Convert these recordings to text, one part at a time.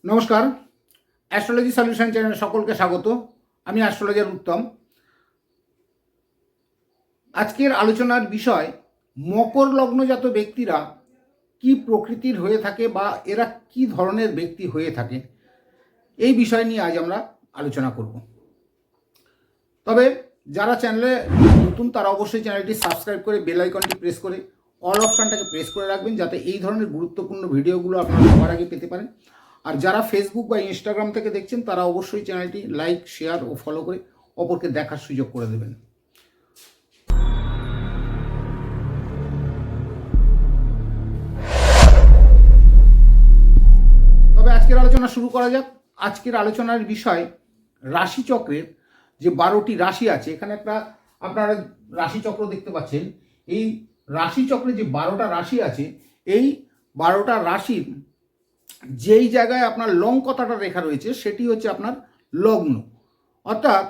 নমস্কার, astrology solution চ্যানেলে সকলকে স্বাগত। আমি অ্যাস্ট্রোলজার উত্তম। আজকের আলোচনার বিষয় মকর লগ্নজাত ব্যক্তিরা কি প্রকৃতির হয়ে থাকে বা এরা কি ধরনের ব্যক্তি হয়ে থাকে, এই বিষয় নিয়ে আজ আমরা আলোচনা করব। তবে যারা চ্যানেলে নতুন তারা অবশ্যই চ্যানেলটি সাবস্ক্রাইব করে বেল আইকনটি প্রেস করে অল অপশানটাকে প্রেস করে রাখবেন, যাতে এই ধরনের গুরুত্বপূর্ণ ভিডিওগুলো আপনারা সবার আগে পেতে পারেন। আর যারা ফেসবুক বা ইনস্টাগ্রাম থেকে দেখছেন তারা অবশ্যই চ্যানেলটি লাইক, শেয়ার ও ফলো করে অপরকে দেখার সুযোগ করে দেবেন। তবে আজকের আলোচনা শুরু করা যাক। আজকের আলোচনার বিষয় রাশিচক্রের যে 12টি রাশি আছে। এখানে একটা আপনারা রাশিচক্র দেখতে পাচ্ছেন। এই রাশিচক্রে যে 12টা রাশি আছে, এই 12টা রাশির যেই জায়গায় আপনার লং কথাটা লেখা রয়েছে সেটি হচ্ছে আপনার লগ্ন। অর্থাৎ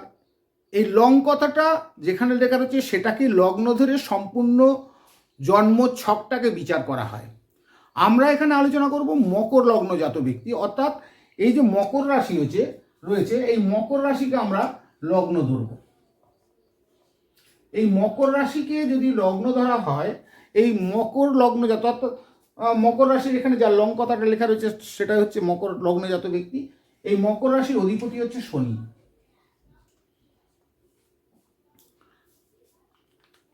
এই লং কথাটা যেখানে লেখা রয়েছে সেটাকে লগ্ন ধরে সম্পূর্ণ জন্ম ছকটাকে বিচার করা হয়। আমরা এখানে আলোচনা করব মকর লগ্নজাত ব্যক্তি, অর্থাৎ এই যে মকর রাশি রয়েছে এই মকর রাশিকে আমরা লগ্ন ধরব। এই মকর রাশিকে যদি লগ্ন ধরা হয়, এই মকর লগ্নজাত অর্থাৎ মকর রাশির এখানে যা লং কথাটা লেখা রয়েছে সেটা হচ্ছে মকর লগ্নজাত ব্যক্তি। এই মকর রাশির অধিপতি হচ্ছে শনি।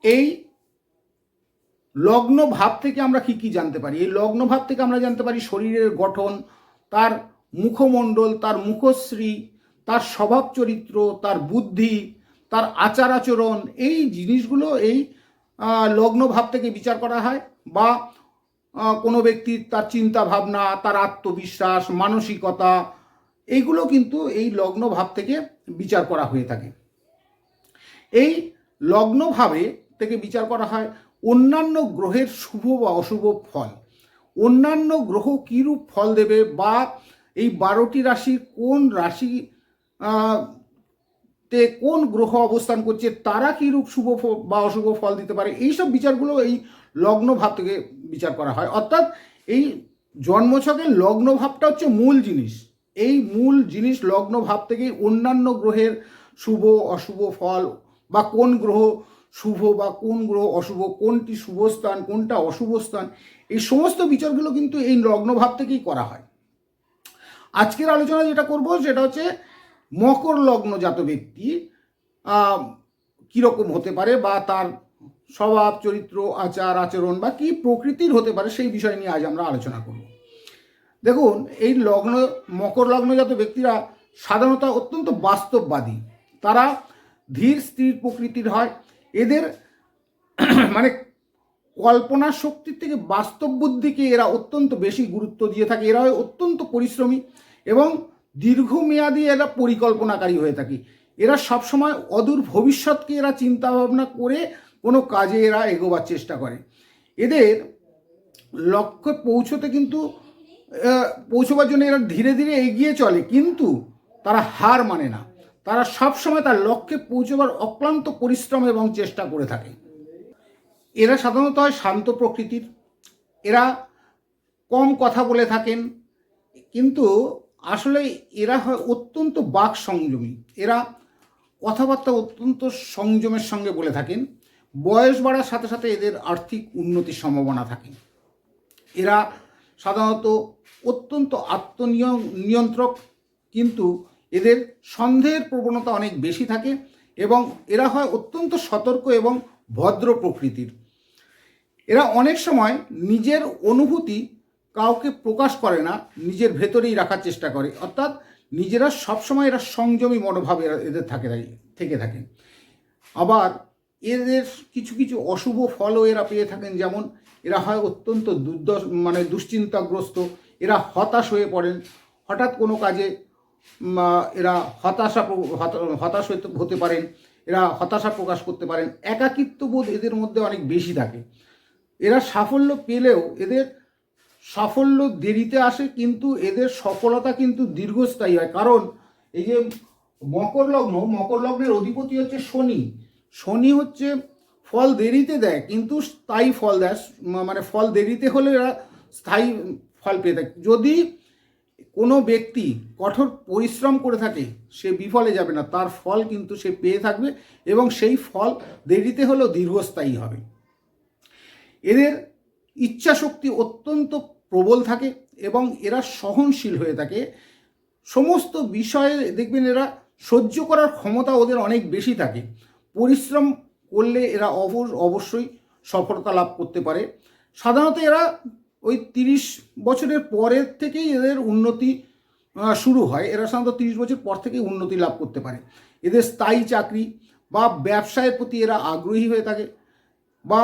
এই লগ্ন ভাব থেকে আমরা কি কি জানতে পারি? এই লগ্ন ভাব থেকে আমরা জানতে পারি শরীরের গঠন, তার মুখমণ্ডল, তার মুখশ্রী, তার স্বভাব চরিত্র, তার বুদ্ধি, তার আচার আচরণ। এই জিনিসগুলো এই লগ্ন ভাব থেকে বিচার করা হয়। বা কোনো ব্যক্তির তার চিন্তা ভাবনা, তার আত্মবিশ্বাস, মানসিকতা, এইগুলো কিন্তু এই লগ্ন ভাব থেকে বিচার করা হয়ে থাকে। এই লগ্ন ভাবে থেকে বিচার করা হয় অন্যান্য গ্রহের শুভ বা অশুভ ফল। অন্যান্য গ্রহ কীরূপ ফল দেবে, বা এই 12টি রাশির কোন রাশি তে কোন গ্রহ অবস্থান করছে, তারা কীরূপ শুভ বা অশুভ ফল দিতে পারে, এইসব বিচারগুলো এই লগ্ন ভাব থেকে বিচার করা হয়। অর্থাৎ এই জন্মছকের লগ্ন ভাবটা হচ্ছে মূল জিনিস। এই মূল জিনিস লগ্ন ভাব থেকেই অন্যান্য গ্রহের শুভ অশুভ ফল, বা কোন গ্রহ শুভ বা কোন গ্রহ অশুভ, কোনটি শুভ স্থান কোনটা অশুভ স্থান, এই সমস্ত বিচারগুলো কিন্তু এই লগ্ন ভাব থেকেই করা হয়। আজকের আলোচনা যেটা করব সেটা হচ্ছে মকর লগ্নজাত ব্যক্তি কীরকম হতে পারে, বা তার স্বভাব চরিত্র, আচার আচরণ বা কী প্রকৃতির হতে পারে, সেই বিষয় নিয়ে আজ আমরা আলোচনা করব। দেখুন, এই মকর লগ্নজাত ব্যক্তিরা সাধারণত অত্যন্ত বাস্তববাদী। তারা ধীর স্থির প্রকৃতির হয়। এদের মানে কল্পনা শক্তির থেকে বাস্তব বুদ্ধিকে এরা অত্যন্ত বেশি গুরুত্ব দিয়ে থাকে। এরা অত্যন্ত পরিশ্রমী এবং দীর্ঘমেয়াদী এরা পরিকল্পনাকারী হয়ে থাকে। এরা সবসময় অদূর ভবিষ্যৎকে এরা চিন্তা ভাবনা করে কোনো কাজে এরা এগোবার চেষ্টা করে। এদের লক্ষ্যে পৌঁছবার জন্য এরা ধীরে ধীরে এগিয়ে চলে, কিন্তু তারা হার মানে না। তারা সবসময় তার লক্ষ্যে পৌঁছবার অক্লান্ত পরিশ্রম এবং চেষ্টা করে থাকে। এরা সাধারণত হয় শান্ত প্রকৃতির। এরা কম কথা বলে থাকেন, কিন্তু আসলে এরা হয় অত্যন্ত বাক সংযমী। এরা কথাবার্তা অত্যন্ত সংযমের সঙ্গে বলে থাকেন। বয়স বাড়ার সাথে সাথে এদের আর্থিক উন্নতির সম্ভাবনা থাকে। এরা সাধারণত অত্যন্ত নিয়ন্ত্রক, কিন্তু এদের সন্দেহের প্রবণতা অনেক বেশি থাকে এবং এরা হয় অত্যন্ত সতর্ক এবং ভদ্র প্রকৃতির। এরা অনেক সময় নিজের অনুভূতি কাউকে প্রকাশ করে না, নিজের ভেতরেই রাখার চেষ্টা করে। অর্থাৎ নিজেরা সবসময় এরা সংযমী মনোভাব এদের থেকে থাকে। আবার এদের কিছু কিছু অশুভ ফলও এরা পেয়ে থাকেন। যেমন এরা হয় অত্যন্ত দুশ্চিন্তাগ্রস্ত। এরা হতাশ হয়ে পড়েন হঠাৎ কোনো কাজে। এরা হতাশ হতে পারেন। এরা হতাশা প্রকাশ করতে পারেন। একাকিত্ববোধ এদের মধ্যে অনেক বেশি থাকে। এরা সাফল্য পেলেও এদের সাফল্য দেরিতে আসে, কিন্তু এদের সফলতা কিন্তু দীর্ঘস্থায়ী হয়। কারণ এই যে মকর লগ্নের অধিপতি হচ্ছে শনি। শনি হচ্ছে ফল দেরিতে দেয় কিন্তু স্থায়ী ফল দেয়। মানে ফল দেরিতে হলে এরা স্থায়ী ফল পেয়ে থাকে। যদি কোনো ব্যক্তি কঠোর পরিশ্রম করে থাকে সে বিফলে যাবে না, তার ফল কিন্তু সে পেয়ে থাকবে এবং সেই ফল দেরিতে হলেও দীর্ঘস্থায়ী হবে। এদের ইচ্ছা শক্তি অত্যন্ত প্রবল থাকে এবং এরা সহনশীল হয়ে থাকে। সমস্ত বিষয়ে দেখবেন এরা সহ্য করার ক্ষমতা ওদের অনেক বেশি থাকে। পরিশ্রম করলে এরা অবশ্যই সফলতা লাভ করতে পারে। সাধারণত এরা ওই 30 বছরের পরের থেকেই এদের উন্নতি শুরু হয়। এরা সাধারণত 30 বছর পর থেকেই উন্নতি লাভ করতে পারে। এদের স্থায়ী চাকরি বা ব্যবসায়ের প্রতি এরা আগ্রহী হয়ে থাকে, বা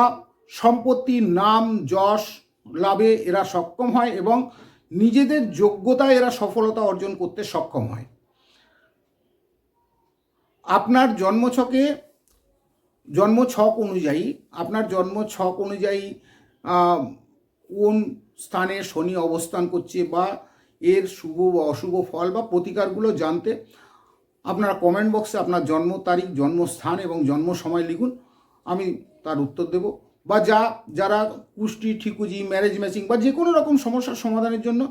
সম্পত্তি, নাম, যশ লাভে এরা সক্ষম হয় এবং নিজেদের যোগ্যতায় এরা সফলতা অর্জন করতে সক্ষম হয়। আপনার জন্মছক অনুযায়ী কোন স্থানে শনি অবস্থান করছে বা এর শুভ বা অশুভ ফল বা প্রতিকারগুলো জানতে আপনারা কমেন্ট বক্সে আপনার জন্ম তারিখ, জন্মস্থান এবং জন্ম সময় লিখুন, আমি তার উত্তর দেব। বা যারা কুষ্টি, ঠিকুজি, ম্যারেজ ম্যাচিং বা যে কোনো রকম সমস্যার সমাধানের জন্য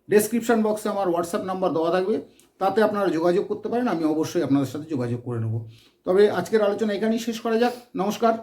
ডেসক্রিপশন বক্সে আমার হোয়াটসঅ্যাপ নাম্বার দেওয়া থাকবে, তাতে আপনারা যোগাযোগ করতে পারেন। আমি অবশ্যই আপনাদের সাথে যোগাযোগ করে নেব। তবে আজকের আলোচনা এখানেই শেষ করা যাক। নমস্কার।